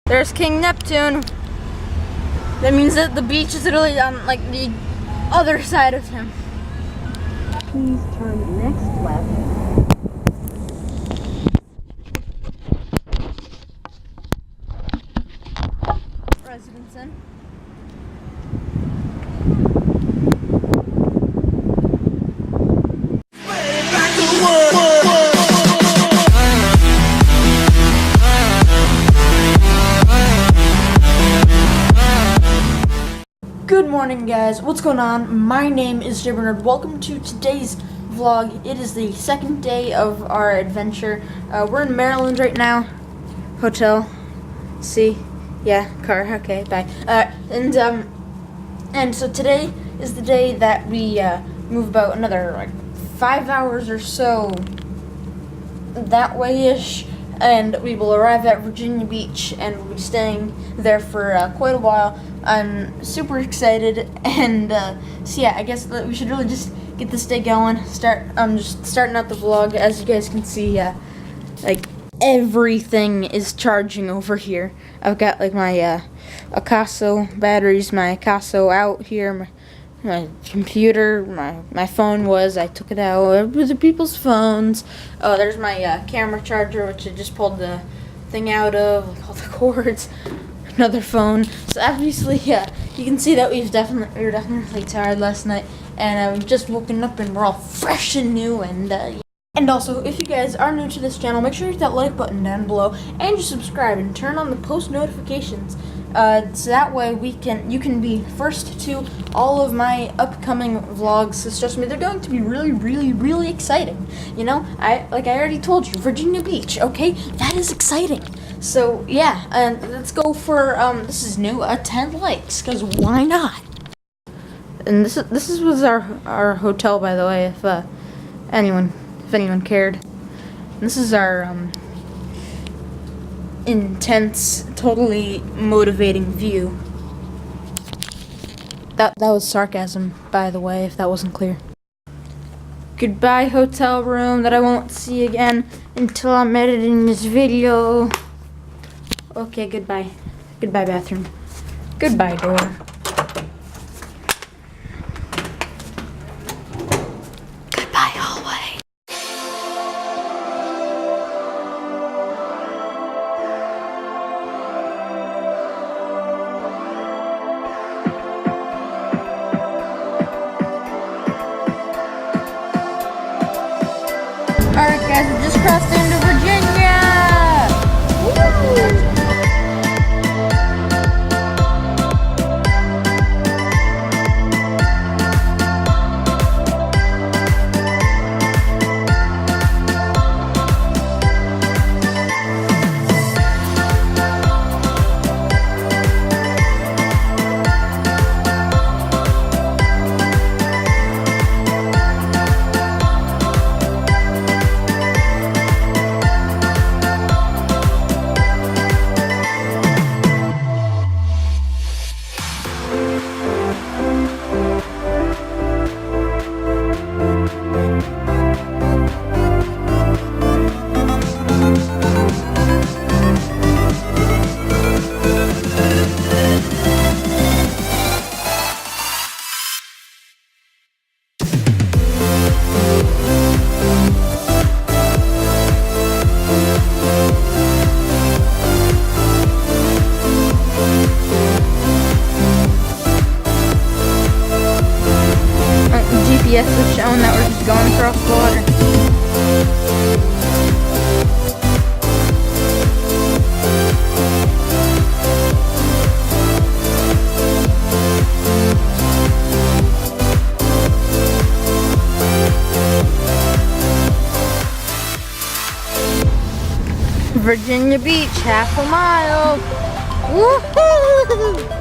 There's King Neptune. That means that the beach is literally on like the other side of him. Please turn next left. Residence Inn. Good morning, guys. What's going on? My name is JayBernard. Welcome to today's vlog. It is the second day of our adventure. We're in Maryland right now. Hotel. See? Yeah, car. Okay, bye. And so today is the day that we move about another like 5 hours or so that way-ish, and we will arrive at Virginia Beach, and we'll be staying there for quite a while. I'm super excited, and so yeah, I guess that we should really just get this day going. Just starting out the vlog. As you guys can see, like everything is charging over here. I've got like my Akaso batteries, my Akaso out here, my computer, my phone I took it out with the people's phones. Oh, there's my camera charger, which I just pulled the thing out of, like all the cords. Another phone. So obviously, yeah, you can see that we were definitely tired last night, and we've just woken up and we're all fresh and new. And also, if you guys are new to this channel, make sure you hit that like button down below and just subscribe and turn on the post notifications. So that way you can be first to all of my upcoming vlogs. So trust me, they're going to be really, really, really exciting. You know, I already told you, Virginia Beach. Okay, that is exciting. So yeah, and let's go for this is new 10 likes, because why not? And this was our hotel, by the way, if anyone cared. This is our intense, totally motivating view. That was sarcasm, by the way, if that wasn't clear. Goodbye, hotel room that I won't see again until I'm editing this video. Okay, goodbye. Goodbye, bathroom. Goodbye, door. Goodbye, hallway. Alright, guys, we just crossed into Virginia! Woo! GPS is showing that we're just going across the water. Virginia Beach, half a mile. Woohoo!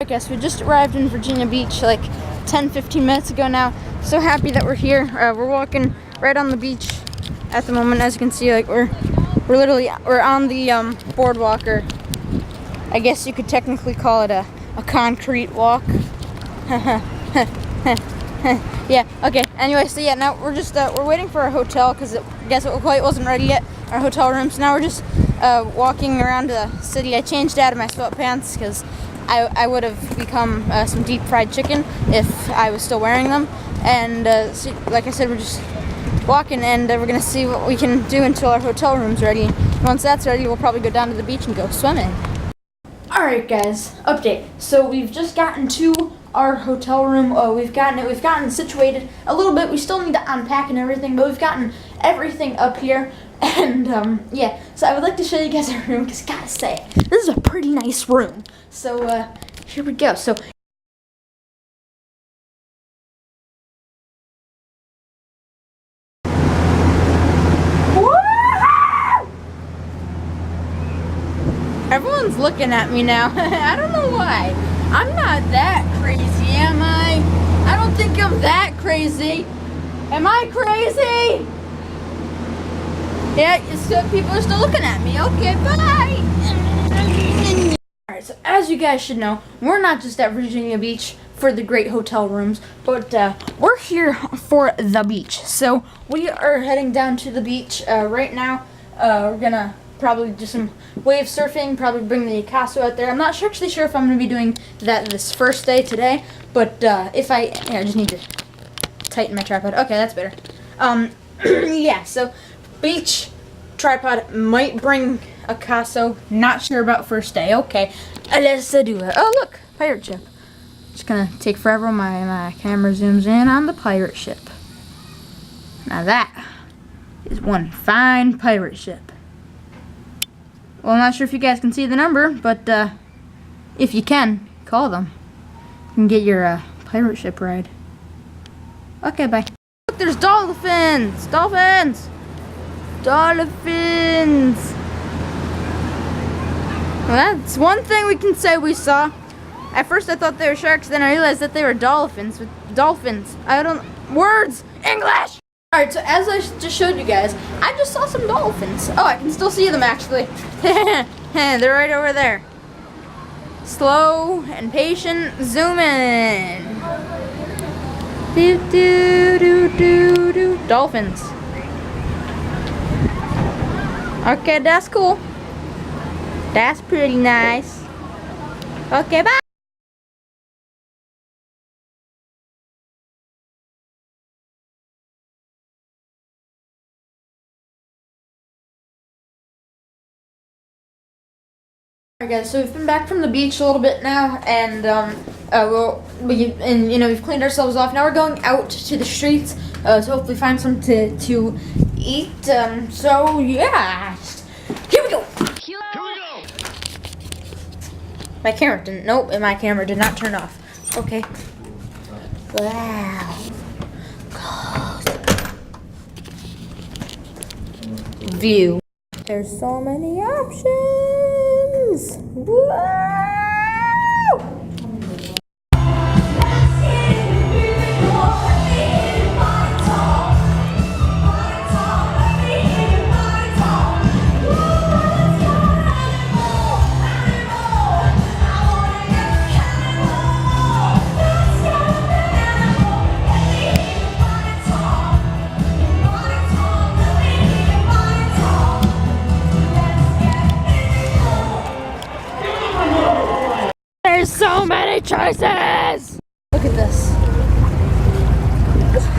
guys, we just arrived in Virginia Beach like 10-15 minutes ago now. So happy that we're here. We're walking right on the beach at the moment. As you can see, like we're on the boardwalk, or I guess you could technically call it a concrete walk. Yeah, okay, anyway, so yeah, now we're just we're waiting for our hotel, because I guess it quite wasn't ready yet, our hotel room. So now we're just walking around the city. I changed out of my sweatpants because I would have become some deep fried chicken if I was still wearing them. And so, like I said, we're just walking, and we're gonna see what we can do until our hotel room's ready. Once that's ready, we'll probably go down to the beach and go swimming. Alright guys, update. So we've just gotten to our hotel room. We've gotten situated a little bit. We still need to unpack and everything, but we've gotten everything up here. And yeah, so I would like to show you guys our room, because gotta say, this is a pretty nice room. So here we go. So everyone's looking at me now. I don't know why. I'm not that crazy, am I? I don't think I'm that crazy. Am I crazy? Yeah, people are still looking at me. Okay, bye. Alright, so as you guys should know, we're not just at Virginia Beach for the great hotel rooms, but we're here for the beach. So we are heading down to the beach right now. We're gonna probably do some wave surfing, probably bring the Picasso out there. I'm not actually sure if I'm going to be doing that this first day today, but if I just need to tighten my tripod. Okay, that's better. Yeah, so beach, tripod, might bring a Picasso, not sure about first day. Okay, let's do it. Oh, look, pirate ship. It's going to take forever when my camera zooms in on the pirate ship. Now that is one fine pirate ship. Well, I'm not sure if you guys can see the number, but if you can, call them. You can get your pirate ship ride. Okay, bye. Look, there's dolphins! Dolphins! Dolphins! Well, that's one thing we can say we saw. At first I thought they were sharks, then I realized that they were dolphins. Dolphins. Words! English! Alright, so as I just showed you guys, I just saw some dolphins. Oh, I can still see them actually. They're right over there. Slow and patient, zoom in. Do, do, do, do, do. Dolphins. Okay, that's cool. That's pretty nice. Okay, bye. Alright guys, so we've been back from the beach a little bit now, and we've cleaned ourselves off. Now we're going out to the streets to hopefully find something to eat. So yeah, here we go. Here we go. My camera didn't. Nope, my camera did not turn off. Okay. Wow. View. There's so many options. Whoa! There's so many choices! Look at this.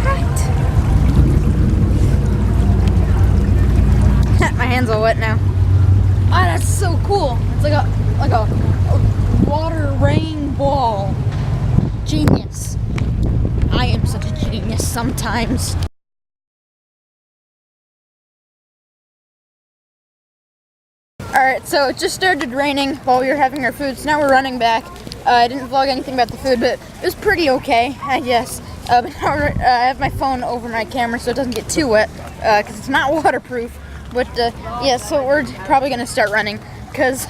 What? My hand's all wet now. Oh, that's so cool. It's like a water rain ball. Genius. I am such a genius sometimes. Alright, so it just started raining while we were having our food, so now we're running back. I didn't vlog anything about the food, but it was pretty okay, I guess. But now I have my phone over my camera so it doesn't get too wet, because it's not waterproof. But yeah, so we're probably going to start running, because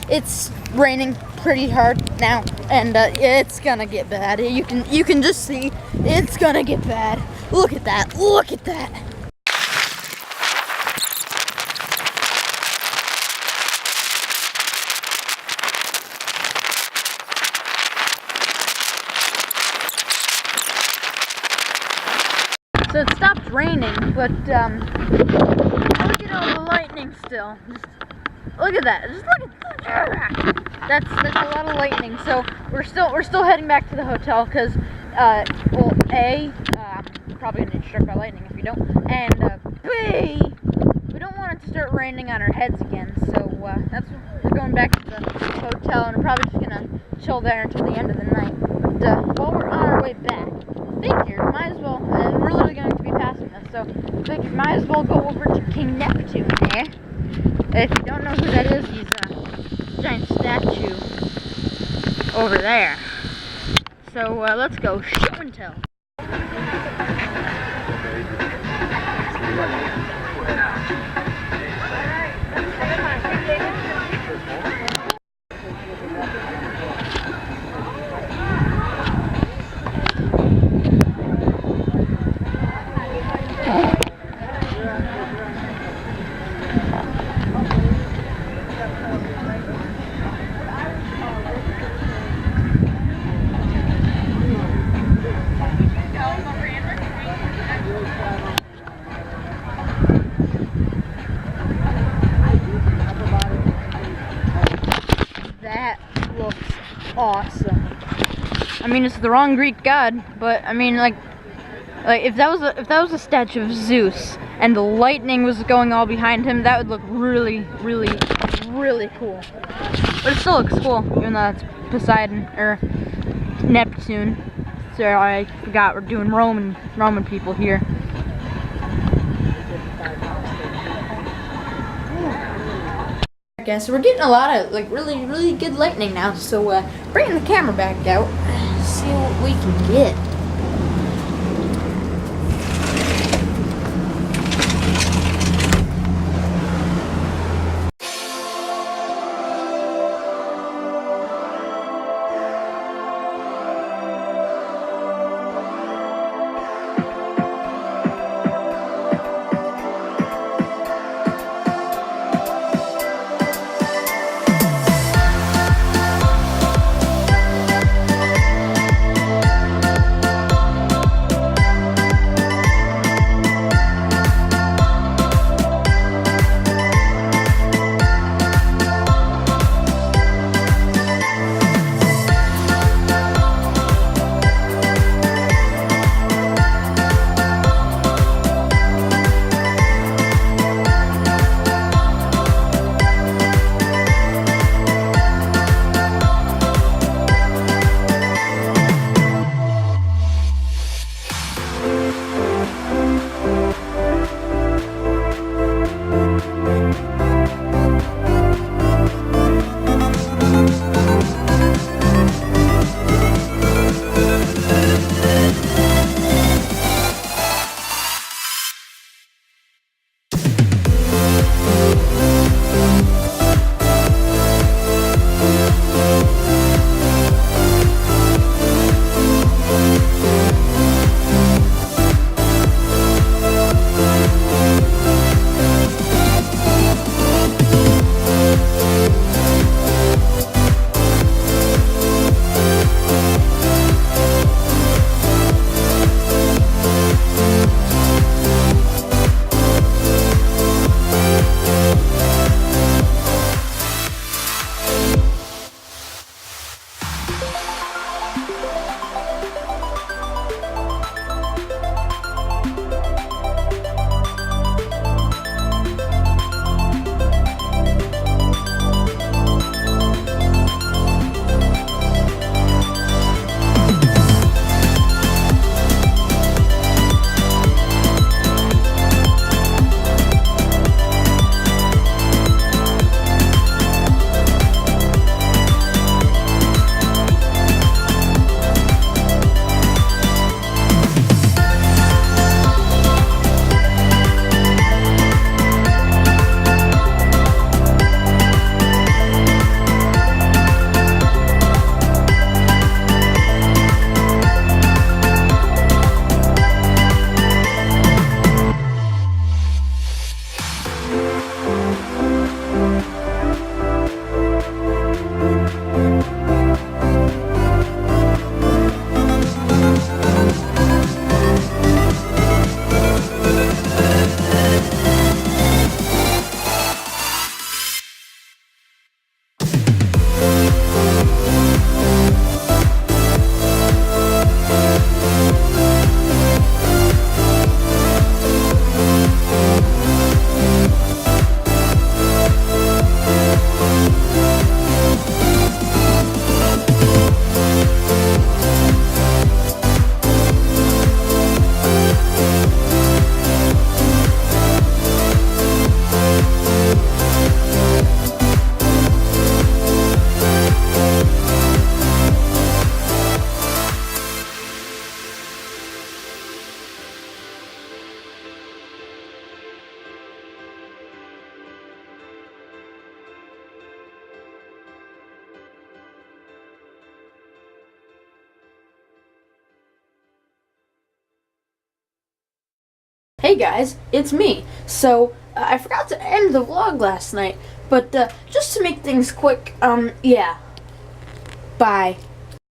it's raining pretty hard now, and it's gonna get bad. You can just see it's gonna get bad. Look at that! Look at that! So it stopped raining, but look at all the lightning still. Just look at that. Just look at that's a lot of lightning. So we're still heading back to the hotel because well, A, probably gonna get struck by lightning if we don't, and B, we don't want it to start raining on our heads again. So that's we're going back to the hotel, and we're probably just gonna chill there until the end of the night. But while we're on our way back, figured might as well, and we're literally going to be passing this, so figured might as well go over to King Neptune there. If you don't know who that is, he's a giant statue over there. So let's go show and tell. That looks awesome. I mean, it's the wrong Greek god, but I mean, like if that was a statue of Zeus and the lightning was going all behind him, that would look really, really, really cool. But it still looks cool, even though it's Poseidon or Neptune. So I forgot we're doing Roman people here. Okay, so we're getting a lot of like really, really good lightning now. So bringing the camera back out, see what we can get. Hey guys, it's me. So, I forgot to end the vlog last night, but just to make things quick, yeah. Bye.